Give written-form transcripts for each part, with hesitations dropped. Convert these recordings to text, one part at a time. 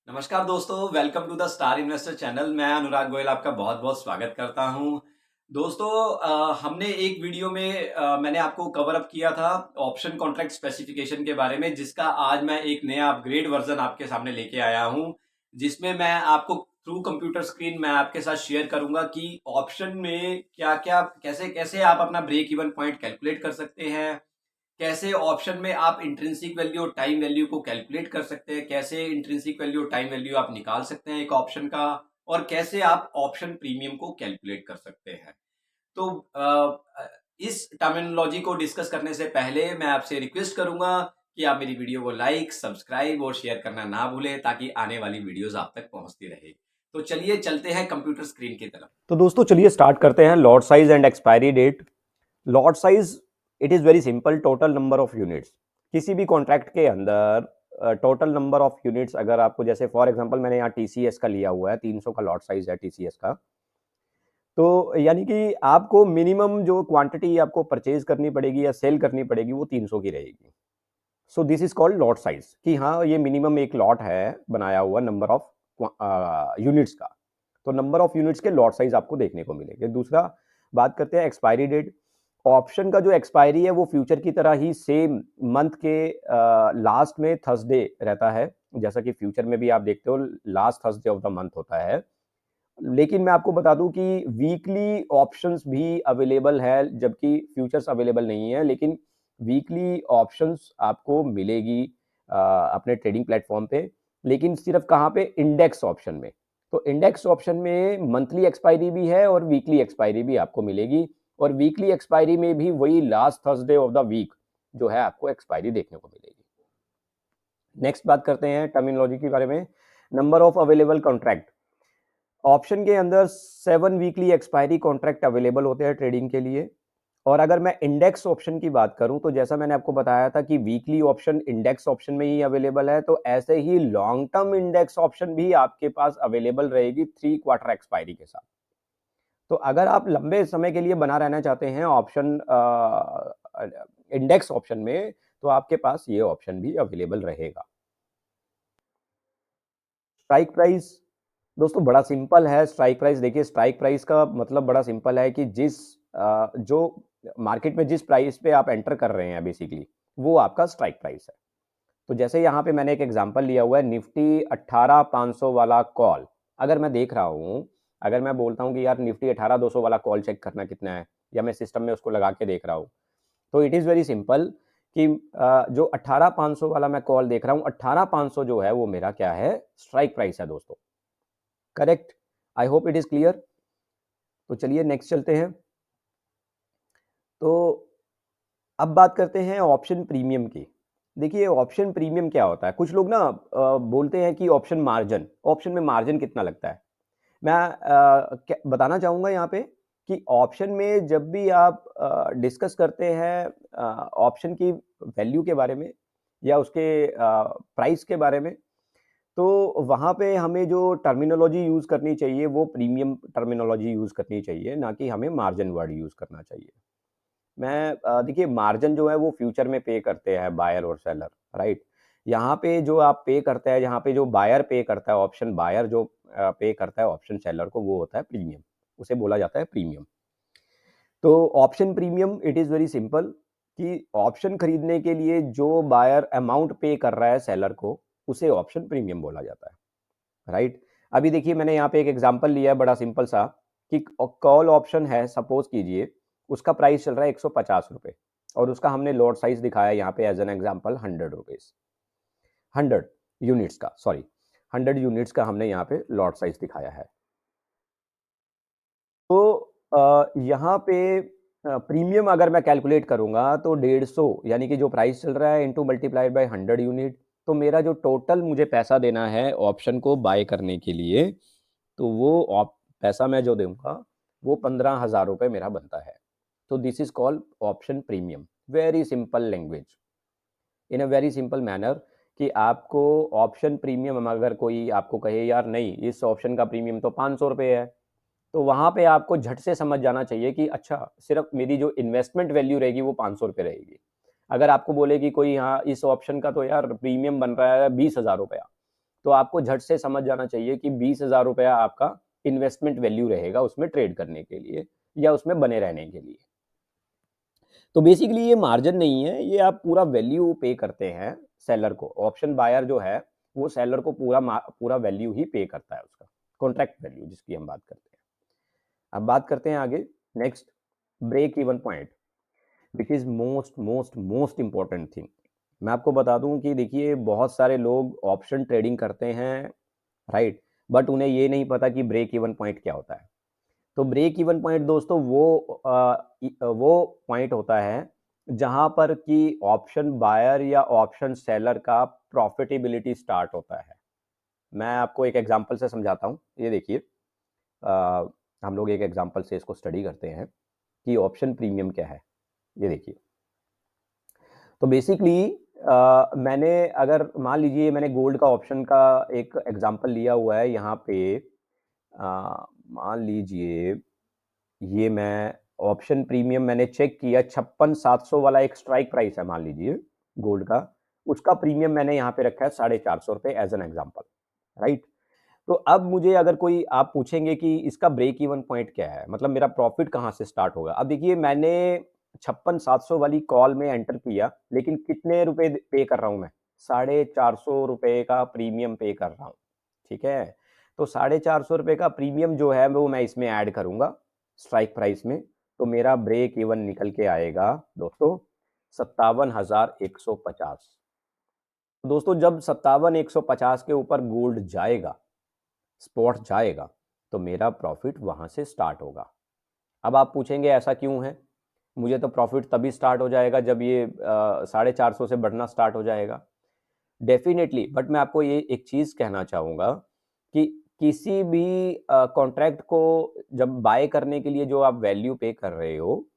नमस्कार दोस्तों, welcome to the star investor channel. मैं अनुराग गोयल आपका बहुत बहुत स्वागत करता हूं। दोस्तों, हमने एक वीडियो में मैंने आपको कवर अप किया था ऑप्शन कॉन्ट्रैक्ट स्पेसिफिकेशन के बारे में, जिसका आज मैं एक नया अपग्रेड वर्जन आपके सामने लेके आया हूं, जिसमें मैं आपको थ्रू कंप्यूटर स्क्रीन मैं आपके साथ शेयर करूंगा कि ऑप्शन में क्या क्या कैसे कैसे आप अपना ब्रेक इवन पॉइंट कैलकुलेट कर सकते हैं, कैसे ऑप्शन में आप इंट्रिंसिक वैल्यू और टाइम वैल्यू को कैलकुलेट कर सकते हैं, कैसे इंट्रिंसिक वैल्यू और टाइम वैल्यू आप निकाल सकते हैं एक ऑप्शन का, और कैसे आप ऑप्शन प्रीमियम को कैलकुलेट कर सकते हैं। तो इस टर्मिनोलॉजी को डिस्कस करने से पहले मैं आपसे रिक्वेस्ट करूंगा कि आप मेरी वीडियो को लाइक, सब्सक्राइब और शेयर करना ना भूलें, ताकि आने वाली वीडियोस आप तक पहुंचती रहे। तो चलिए चलते हैं कंप्यूटर स्क्रीन की तरफ। तो दोस्तों चलिए स्टार्ट करते हैं। Lot size and expiry date. Lot size, it is very simple, total number of units. किसी भी कॉन्ट्रैक्ट के अंदर टोटल नंबर ऑफ यूनिट्स, अगर आपको, जैसे फॉर एग्जांपल मैंने यहाँ टीसीएस का लिया हुआ है, 300 का लॉट साइज है टीसीएस का, तो यानी कि आपको मिनिमम जो क्वांटिटी आपको परचेज करनी पड़ेगी या सेल करनी पड़ेगी वो 300 की रहेगी। So this is called lot size, कि हाँ ये मिनिमम एक लॉट है बनाया हुआ नंबर ऑफ यूनिट्स का। तो नंबर ऑफ यूनिट्स के लॉट साइज आपको देखने को मिलेंगे। दूसरा बात करते हैं एक्सपायरी डेट। ऑप्शन का जो एक्सपायरी है वो फ्यूचर की तरह ही सेम मंथ के लास्ट में थर्सडे रहता है, जैसा कि फ्यूचर में भी आप देखते हो last Thursday of the month होता है। लेकिन मैं आपको बता दूं कि वीकली ऑप्शंस भी अवेलेबल है, जबकि फ्यूचर्स अवेलेबल नहीं है, लेकिन वीकली ऑप्शंस आपको मिलेगी अपने ट्रेडिंग प्लेटफॉर्म पे। लेकिन सिर्फ कहाँ पे? इंडेक्स ऑप्शन में। तो इंडेक्स ऑप्शन में मंथली एक्सपायरी भी है और वीकली एक्सपायरी भी आपको मिलेगी, और वीकली एक्सपायरी में भी वही last Thursday of the week जो है आपको एक्सपायरी देखने को मिलेगी। नेक्स्ट बात करते हैं टर्मिनोलॉजी के बारे में। Number of available contract. Option के अंदर 7 वीकली एक्सपायरी कॉन्ट्रैक्ट अवेलेबल होते हैं ट्रेडिंग के लिए। और अगर मैं इंडेक्स ऑप्शन की बात करूं तो जैसा मैंने आपको बताया था कि वीकली ऑप्शन इंडेक्स ऑप्शन में ही अवेलेबल है, तो ऐसे ही लॉन्ग टर्म इंडेक्स ऑप्शन भी आपके पास अवेलेबल रहेगी 3 क्वार्टर एक्सपायरी के साथ। तो अगर आप लंबे समय के लिए बना रहना चाहते हैं ऑप्शन इंडेक्स ऑप्शन में, तो आपके पास ये ऑप्शन भी अवेलेबल रहेगा। स्ट्राइक प्राइस, दोस्तों बड़ा सिंपल है। स्ट्राइक प्राइस देखिए, स्ट्राइक प्राइस का मतलब बड़ा सिंपल है कि जो मार्केट में जिस प्राइस पे आप एंटर कर रहे हैं बेसिकली, वो आपका स्ट्राइक प्राइस है। तो जैसे यहाँ पे मैंने एक एग्जांपल लिया हुआ है, निफ्टी 18500 वाला कॉल। अगर मैं देख रहा हूँ, अगर मैं बोलता हूँ कि यार निफ्टी 18200 वाला कॉल चेक करना कितना है, या मैं सिस्टम में उसको लगा के देख रहा हूँ, तो इट इज़ वेरी सिंपल कि जो 18500 वाला मैं कॉल देख रहा हूँ, 18500 जो है वो मेरा क्या है? स्ट्राइक प्राइस है दोस्तों। Correct? I hope it is clear. तो चलिए नेक्स्ट चलते हैं। तो अब बात करते हैं ऑप्शन प्रीमियम की। देखिए ऑप्शन प्रीमियम क्या होता है? कुछ लोग ना बोलते हैं कि ऑप्शन मार्जिन, ऑप्शन में मार्जिन कितना लगता है। मैं बताना चाहूँगा यहाँ पे कि ऑप्शन में जब भी आप डिस्कस करते हैं ऑप्शन की वैल्यू के बारे में या उसके प्राइस के बारे में, तो वहाँ पे हमें जो टर्मिनोलॉजी यूज़ करनी चाहिए वो प्रीमियम टर्मिनोलॉजी यूज़ करनी चाहिए, ना कि हमें मार्जिन वर्ड यूज़ करना चाहिए। मैं देखिए मार्जिन जो है वो फ्यूचर में पे करते हैं बायर और सेलर, राइट? यहाँ पे जो आप पे करते हैं, यहाँ पे जो बायर पे करता है, ऑप्शन बायर जो पे करता है ऑप्शन सेलर को, वो होता है प्रीमियम। उसे बोला जाता है प्रीमियम। तो option premium, it is very simple कि ऑप्शन खरीदने के लिए जो बायर अमाउंट पे कर रहा है सेलर को, उसे ऑप्शन प्रीमियम बोला जाता है, राइट? अभी देखिए मैंने यहाँ पे एक एग्जांपल लिया है बड़ा सिंपल सा, कि कॉल ऑप्शन है, सपोज कीजिए उसका प्राइस चल रहा है 150 रुपये, और उसका हमने लॉट साइज दिखाया यहाँ पे as an example 100 rupees, 100 units का, सॉरी 100 यूनिट्स का हमने यहाँ पे लॉट साइज दिखाया है। तो यहाँ पे प्रीमियम अगर मैं कैलकुलेट करूंगा तो 150, यानी कि जो प्राइस चल रहा है इंटू मल्टीप्लाइड बाय 100 यूनिट, तो मेरा जो टोटल मुझे पैसा देना है ऑप्शन को बाय करने के लिए, तो वो पैसा मैं जो दूंगा वो 15,000 रुपये मेरा बनता है। तो this is called option premium. Very simple language, in a very simple manner, कि आपको ऑप्शन प्रीमियम, अगर कोई आपको कहे यार नहीं इस ऑप्शन का प्रीमियम तो 500 रुपये है, तो वहाँ पे आपको झट से समझ जाना चाहिए कि अच्छा सिर्फ मेरी जो इन्वेस्टमेंट वैल्यू रहेगी वो 500 रुपये रहेगी। अगर आपको बोले कि कोई हाँ इस ऑप्शन का तो यार प्रीमियम बन रहा है 20,000 रुपया, तो आपको झट से समझ जाना चाहिए कि 20,000 रुपया आपका इन्वेस्टमेंट वैल्यू रहेगा उसमें ट्रेड करने के लिए या उसमें बने रहने के लिए। तो बेसिकली ये मार्जिन नहीं है, ये आप पूरा वैल्यू पे करते हैं सेलर को। ऑप्शन बायर जो है वो सेलर को पूरा वैल्यू ही पे करता है उसका, कॉन्ट्रैक्ट वैल्यू जिसकी हम बात करते हैं। अब बात करते हैं आगे, next, break even point, which is most most most important thing. मैं आपको बता दूं कि देखिए बहुत सारे लोग ऑप्शन ट्रेडिंग करते हैं, राइट, बट उन्हें ये नहीं पता कि ब्रेक इवन पॉइंट क्या होता है। तो ब्रेक इवन पॉइंट दोस्तों वो पॉइंट होता है जहां पर कि ऑप्शन बायर या ऑप्शन सेलर का प्रॉफिटेबिलिटी स्टार्ट होता है। मैं आपको एक एग्जांपल से समझाता हूँ। ये देखिए, हम लोग एक एग्जांपल से इसको स्टडी करते हैं कि ऑप्शन प्रीमियम क्या है। ये देखिए, तो बेसिकली मैंने, अगर मान लीजिए मैंने गोल्ड का ऑप्शन का एक एग्जांपल लिया हुआ है यहाँ पे, मान लीजिए ये मैं ऑप्शन प्रीमियम मैंने चेक किया, 56,700 वाला एक स्ट्राइक प्राइस है मान लीजिए गोल्ड का, उसका प्रीमियम मैंने यहाँ पे रखा है 450 रुपये एज एन एग्जाम्पल, राइट। तो अब मुझे अगर कोई आप पूछेंगे कि इसका ब्रेक इवन पॉइंट क्या है, मतलब मेरा प्रॉफिट कहाँ से स्टार्ट होगा। अब देखिए मैंने 56,700 वाली कॉल में एंटर किया, लेकिन कितने रुपए पे कर रहा हूँ मैं, 450 रुपये का प्रीमियम पे कर रहा हूँ, ठीक है। तो 450 रुपये का प्रीमियम जो है वो मैं इसमें ऐड करूंगा स्ट्राइक प्राइस में, तो मेरा ब्रेक इवन निकल के आएगा दोस्तों 57,150। दोस्तों जब 57,150 के ऊपर गोल्ड जाएगा, स्पॉट जाएगा, तो मेरा प्रॉफिट वहां से स्टार्ट होगा। अब आप पूछेंगे ऐसा क्यों है, मुझे तो प्रॉफिट तभी स्टार्ट हो जाएगा जब ये 450 से बढ़ना स्टार्ट हो जाएगा। डेफिनेटली, बट मैं आपको ये एक चीज कहना चाहूंगा कि किसी भी कॉन्ट्रैक्ट को जब बाय करने के लिए जो आप वैल्यू पे कर रहे हो,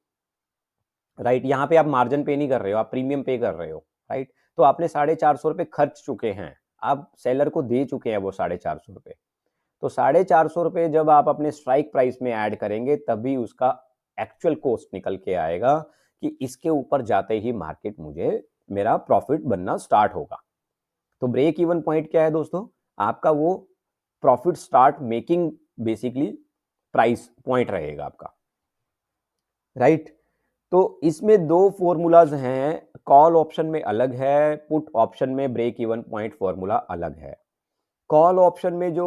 राइट, यहाँ पे आप मार्जिन पे नहीं कर रहे हो, आप प्रीमियम पे कर रहे हो, राइट। तो आपने 450 रुपये खर्च चुके हैं, आप सेलर को दे चुके हैं वो 450 रुपये। तो 450 रुपये जब आप अपने स्ट्राइक प्राइस में ऐड करेंगे तभी उसका एक्चुअल कॉस्ट निकल के आएगा कि इसके ऊपर जाते ही मार्केट मुझे मेरा प्रॉफिट बनना स्टार्ट होगा। तो ब्रेक इवन पॉइंट क्या है दोस्तों, आपका वो profit start making basically price point रहेगा आपका, राइट। तो इसमें दो फॉर्मूलाज हैं, कॉल ऑप्शन में अलग है, पुट ऑप्शन में ब्रेक इवन पॉइंट फॉर्मूला अलग है। कॉल ऑप्शन में जो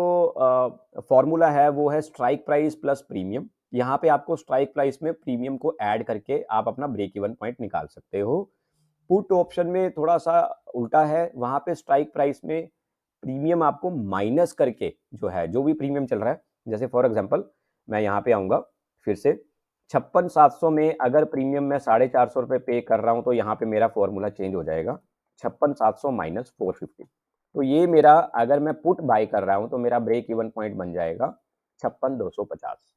फॉर्मूला है वो है स्ट्राइक प्राइस प्लस प्रीमियम। यहाँ पे आपको स्ट्राइक प्राइस में प्रीमियम को ऐड करके आप अपना ब्रेक इवन पॉइंट निकाल सकते हो। पुट ऑप्शन में थोड़ा सा उल्टा है, वहां पे स्ट्राइक प्राइस में प्रीमियम आपको माइनस करके जो है, जो भी प्रीमियम चल रहा है, जैसे फॉर एग्जांपल मैं यहाँ पे आऊंगा फिर से, 56,700 में अगर प्रीमियम मैं 450 रुपये पे कर रहा हूँ तो यहाँ पे मेरा फॉर्मूला चेंज हो जाएगा, 56,700 माइनस 450। तो ये मेरा, अगर मैं पुट बाय कर रहा हूँ तो मेरा ब्रेक इवन पॉइंट बन जाएगा 56,250।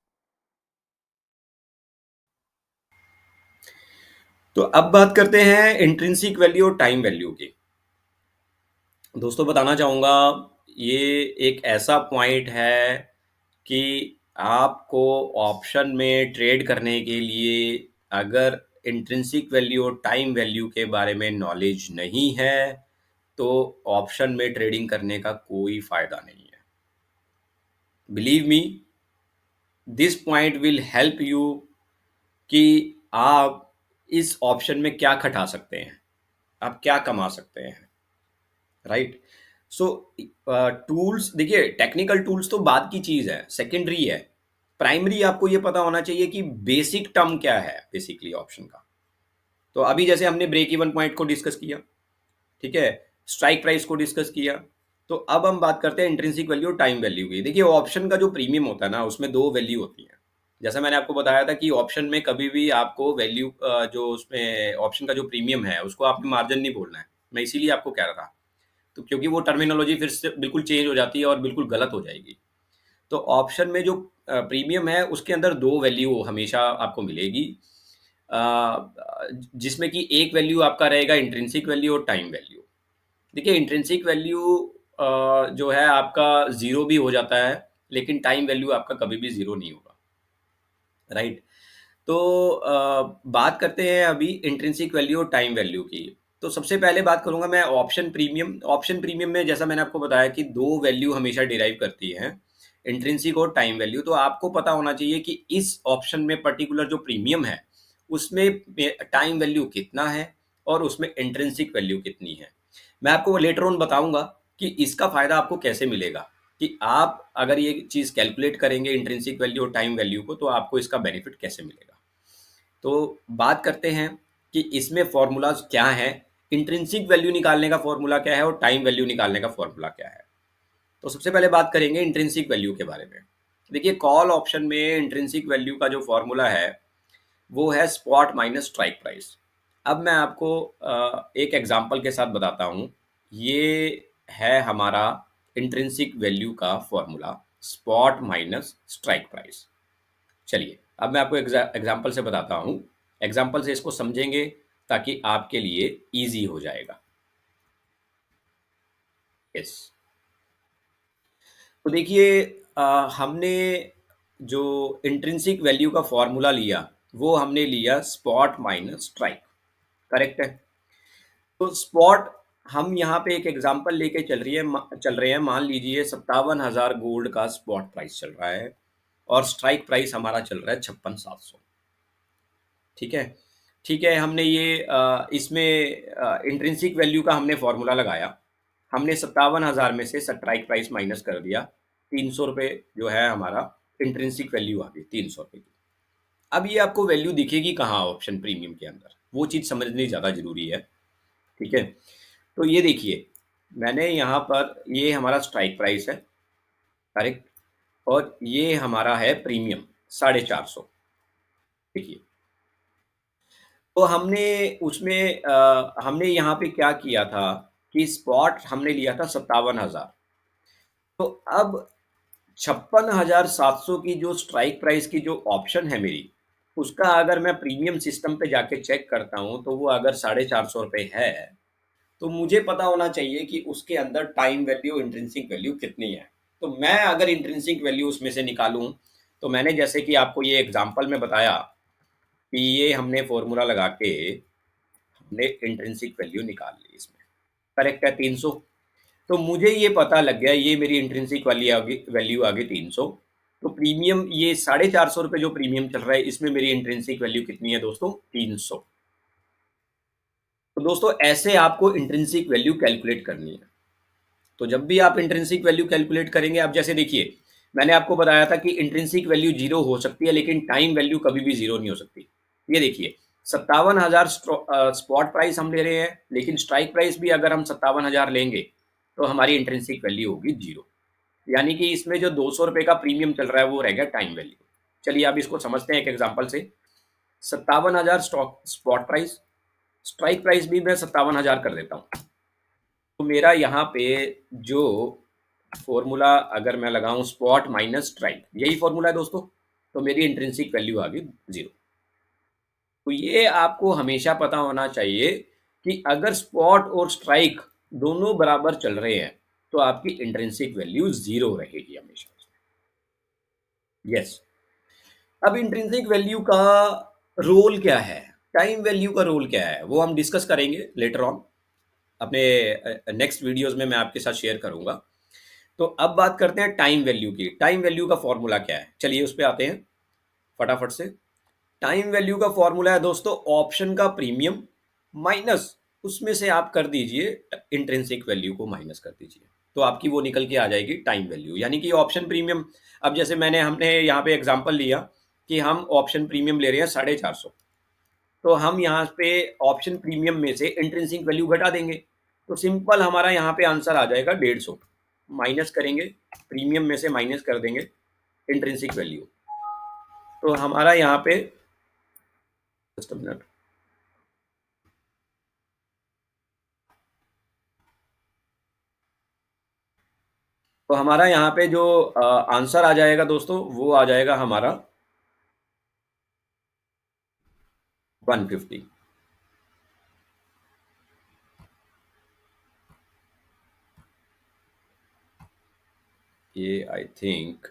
तो अब बात करते हैं इंट्रिंसिक वैल्यू और टाइम वैल्यू की। दोस्तों बताना चाहूँगा, ये एक ऐसा पॉइंट है कि आपको ऑप्शन में ट्रेड करने के लिए अगर इंट्रिंसिक वैल्यू और टाइम वैल्यू के बारे में नॉलेज नहीं है तो ऑप्शन में ट्रेडिंग करने का कोई फायदा नहीं है। Believe me, this point will help you कि आप इस ऑप्शन में क्या खटा सकते हैं, आप क्या कमा सकते हैं, राइट। सो टूल्स, देखिए टेक्निकल टूल्स तो बाद की चीज है, सेकेंडरी है। प्राइमरी आपको ये पता होना चाहिए कि बेसिक टर्म क्या है बेसिकली ऑप्शन का। तो अभी जैसे हमने ब्रेक इवन पॉइंट को डिस्कस किया, ठीक है, स्ट्राइक प्राइस को डिस्कस किया, तो अब हम बात करते हैं इंट्रिंसिक वैल्यू और टाइम वैल्यू की। देखिए ऑप्शन का जो प्रीमियम होता है ना, उसमें दो वैल्यू होती है। जैसा मैंने आपको बताया था कि ऑप्शन में कभी भी आपको वैल्यू, जो उसमें ऑप्शन का जो प्रीमियम है उसको आपने मार्जिन नहीं बोलना है। मैं इसीलिए आपको कह रहा था, तो क्योंकि वो टर्मिनोलॉजी फिर से बिल्कुल चेंज हो जाती है और बिल्कुल गलत हो जाएगी। तो ऑप्शन में जो प्रीमियम है उसके अंदर दो वैल्यू हमेशा आपको मिलेगी, जिसमें कि एक वैल्यू आपका रहेगा इंट्रिंसिक वैल्यू और टाइम वैल्यू। देखिए इंट्रिंसिक वैल्यू जो है आपका ज़ीरो भी हो जाता है, लेकिन टाइम वैल्यू आपका कभी भी ज़ीरो नहीं होगा, राइट। तो बात करते हैं अभी इंट्रिंसिक वैल्यू और टाइम वैल्यू की। तो सबसे पहले बात करूंगा मैं ऑप्शन प्रीमियम। ऑप्शन प्रीमियम में जैसा मैंने आपको बताया कि दो वैल्यू हमेशा डिराइव करती है, इंट्रिंसिक और टाइम वैल्यू। तो आपको पता होना चाहिए कि इस ऑप्शन में पर्टिकुलर जो प्रीमियम है उसमें टाइम वैल्यू कितना है और उसमें इंट्रिंसिक वैल्यू कितनी है। मैं आपको लेटर ऑन बताऊंगा कि इसका फायदा आपको कैसे मिलेगा, कि आप अगर ये चीज़ कैलकुलेट करेंगे इंट्रिंसिक वैल्यू और टाइम वैल्यू को, तो आपको इसका बेनिफिट कैसे मिलेगा। तो बात करते हैं कि इसमें फॉर्मूलाज क्या है, इंट्रिंसिक वैल्यू निकालने का फॉर्मूला क्या है और टाइम वैल्यू निकालने का फॉर्मूला क्या है। तो सबसे पहले बात करेंगे इंट्रिंसिक वैल्यू के बारे में। देखिए, कॉल ऑप्शन में इंट्रिंसिक वैल्यू का जो फॉर्मूला है वो है स्पॉट माइनस स्ट्राइक प्राइस। अब मैं आपको एक एग्जांपल के साथ बताता हूँ। ये है हमारा इंट्रिंसिक वैल्यू का formula, spot minus strike price. चलिए, अब मैं आपको एग्जांपल से बताता हूँ। एग्जांपल से इसको समझेंगे ताकि आपके लिए इजी हो जाएगा। यस। तो देखिए, हमने जो इंट्रिंसिक वैल्यू का फॉर्मूला लिया वो हमने लिया स्पॉट माइनस स्ट्राइक। करेक्ट है। तो स्पॉट, हम यहाँ पे एक एग्जांपल लेके चल रहे हैं। मान लीजिए 57,000 गोल्ड का स्पॉट प्राइस चल रहा है और स्ट्राइक प्राइस हमारा चल रहा है 56,700। ठीक है। ठीक है, हमने ये इसमें इंट्रिंसिक वैल्यू का हमने फॉर्मूला लगाया। हमने 57,000 में से स्ट्राइक प्राइस माइनस कर दिया, 300 रुपये जो है हमारा इंट्रिंसिक वैल्यू आ गई, 300 रुपये की। अब ये आपको वैल्यू दिखेगी कहाँ, ऑप्शन प्रीमियम के अंदर, वो चीज़ समझनी ज़्यादा जरूरी है। ठीक है। तो ये देखिए, मैंने यहाँ पर, ये हमारा स्ट्राइक प्राइस है, करेक्ट, और ये हमारा है प्रीमियम 450। देखिए, तो हमने उसमें हमने यहाँ पे क्या किया था कि स्पॉट हमने लिया था 57,000। तो अब 56,700 की जो स्ट्राइक प्राइस की जो ऑप्शन है मेरी, उसका अगर मैं प्रीमियम सिस्टम पे जाके चेक करता हूँ तो वो अगर 450 रुपये है, तो मुझे पता होना चाहिए कि उसके अंदर टाइम वैल्यू, इंट्रिंसिक वैल्यू कितनी है। तो मैं अगर इंट्रिंसिक वैल्यू उसमें से निकालूं, तो मैंने जैसे कि आपको ये एग्जांपल में बताया कि ये हमने फॉर्मूला लगा के हमने इंट्रिंसिक वैल्यू निकाल ली इसमें। करेक्ट है, 300। तो मुझे ये पता लग गया, ये मेरी इंट्रिंसिक वाली वैल्यू आ गई 300। तो प्रीमियम, ये 450 रुपये जो प्रीमियम चल रहा है, इसमें मेरी इंट्रिंसिक वैल्यू कितनी है दोस्तों, 300। तो दोस्तों, ऐसे आपको इंट्रिंसिक वैल्यू कैलकुलेट करनी है। तो जब भी आप इंट्रिंसिक वैल्यू कैलकुलेट करेंगे, आप जैसे देखिए, मैंने आपको बताया था कि इंट्रिंसिक वैल्यू जीरो हो सकती है लेकिन टाइम वैल्यू कभी भी जीरो नहीं हो सकती। ये देखिए, 57,000 स्पॉट प्राइस हम ले रहे हैं, लेकिन स्ट्राइक प्राइस भी अगर हम 57,000 लेंगे तो हमारी इंट्रिंसिक वैल्यू होगी जीरो। यानी कि इसमें जो 200 रुपये का प्रीमियम चल रहा है वो रह गया टाइम वैल्यू। चलिए, अब इसको समझते हैं एक एग्जाम्पल से। 57,000 stock spot price, strike price भी मैं 57,000 कर देता हूँ। तो मेरा यहाँ पे जो फॉर्मूला अगर मैं लगाऊं, स्पॉट माइनस स्ट्राइक, यही फॉर्मूला है दोस्तों, तो मेरी इंट्रिंसिक वैल्यू आ गई जीरो। तो ये आपको हमेशा पता होना चाहिए कि अगर स्पॉट और स्ट्राइक दोनों बराबर चल रहे हैं तो आपकी इंट्रिंसिक वैल्यू जीरो रहेगी हमेशा। यस। अब इंट्रिंसिक वैल्यू का रोल क्या है, टाइम वैल्यू का रोल क्या है, वो हम डिस्कस करेंगे लेटर ऑन अपने नेक्स्ट वीडियोस में, मैं आपके साथ शेयर करूंगा। तो अब बात करते हैं टाइम वैल्यू की। टाइम वैल्यू का फॉर्मूला क्या है, चलिए उस पर आते हैं फटाफट से। टाइम वैल्यू का फॉर्मूला है दोस्तों, ऑप्शन का प्रीमियम माइनस, उसमें से आप कर दीजिए इंट्रिंसिक वैल्यू को माइनस कर दीजिए, तो आपकी वो निकल के आ जाएगी टाइम वैल्यू। यानी कि ऑप्शन प्रीमियम, अब जैसे हमने यहाँ पे एग्जांपल लिया कि हम ऑप्शन प्रीमियम ले रहे हैं 450, तो हम यहाँ पे ऑप्शन प्रीमियम में से इंट्रिंसिक वैल्यू घटा देंगे, तो सिंपल हमारा यहाँ पे आंसर आ जाएगा 150। माइनस करेंगे, प्रीमियम में से माइनस कर देंगे इंट्रिंसिक वैल्यू, तो हमारा यहाँ पे, जस्ट मिनट, तो हमारा यहाँ पे जो आंसर आ जाएगा दोस्तों, वो आ जाएगा हमारा 150। ये आई थिंक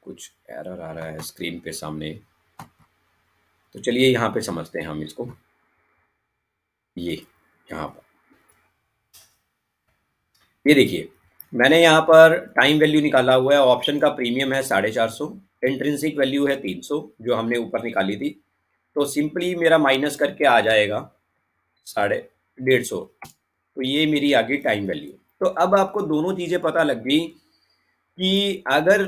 कुछ एरर आ रहा है स्क्रीन पे सामने, तो चलिए यहाँ पे समझते हैं हम इसको। ये यहाँ पर ये देखिए, मैंने यहाँ पर टाइम वैल्यू निकाला हुआ है। ऑप्शन का प्रीमियम है 450, इंट्रिंसिक वैल्यू है 300 जो हमने ऊपर निकाली थी। तो सिंपली मेरा माइनस करके आ जाएगा 150। तो ये मेरी आ गई टाइम वैल्यू। तो अब आपको दोनों चीज़ें पता लग गई कि अगर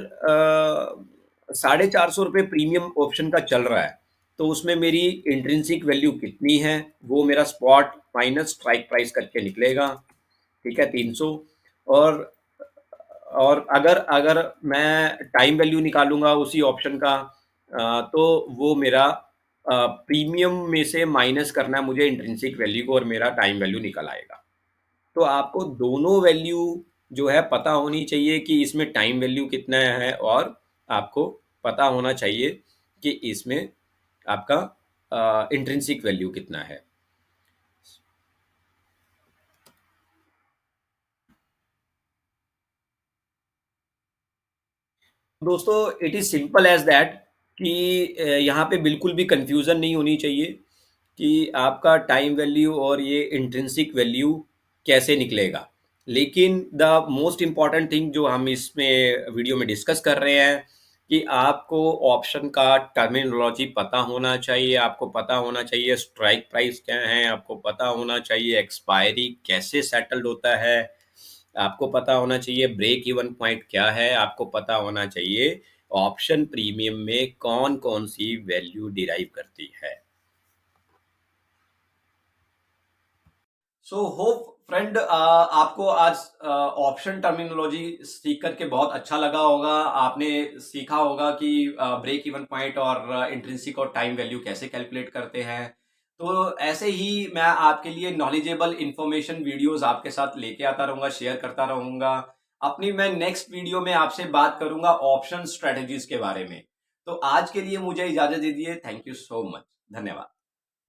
450 रुपये प्रीमियम ऑप्शन का चल रहा है तो उसमें मेरी इंट्रिंसिक वैल्यू कितनी है, वो मेरा स्पॉट माइनस स्ट्राइक प्राइस करके निकलेगा। ठीक है, 300। और और अगर अगर मैं टाइम वैल्यू निकालूंगा उसी ऑप्शन का, तो वो मेरा प्रीमियम में से माइनस करना है मुझे इंट्रिंसिक वैल्यू को, और मेरा टाइम वैल्यू निकल आएगा। तो आपको दोनों वैल्यू जो है पता होनी चाहिए कि इसमें टाइम वैल्यू कितना है, और आपको पता होना चाहिए कि इसमें आपका इंट्रिंसिक वैल्यू कितना है। दोस्तों, it is simple as that कि यहाँ पे बिल्कुल भी कंफ्यूजन नहीं होनी चाहिए कि आपका टाइम वैल्यू और ये इंट्रिंसिक वैल्यू कैसे निकलेगा। लेकिन द मोस्ट इम्पॉर्टेंट थिंग जो हम इसमें वीडियो में डिस्कस कर रहे हैं कि आपको ऑप्शन का टर्मिनोलॉजी पता होना चाहिए, आपको पता होना चाहिए स्ट्राइक प्राइस क्या है, आपको पता होना चाहिए एक्सपायरी कैसे सेटल्ड होता है, आपको पता होना चाहिए ब्रेक इवन पॉइंट क्या है, आपको पता होना चाहिए ऑप्शन प्रीमियम में कौन कौन सी वैल्यू डिराइव करती है। सो होप फ्रेंड, आपको आज ऑप्शन टर्मिनोलॉजी सीख करके बहुत अच्छा लगा होगा। आपने सीखा होगा कि ब्रेक इवन पॉइंट और इंट्रिंसिक और टाइम वैल्यू कैसे कैलकुलेट करते हैं। तो ऐसे ही मैं आपके लिए नॉलेजेबल इंफॉर्मेशन वीडियोस आपके साथ लेके आता रहूंगा, शेयर करता रहूंगा। अपनी मैं नेक्स्ट वीडियो में आपसे बात करूंगा ऑप्शन स्ट्रेटजीज के बारे में। तो आज के लिए मुझे इजाजत दीजिए। Thank you so much. धन्यवाद।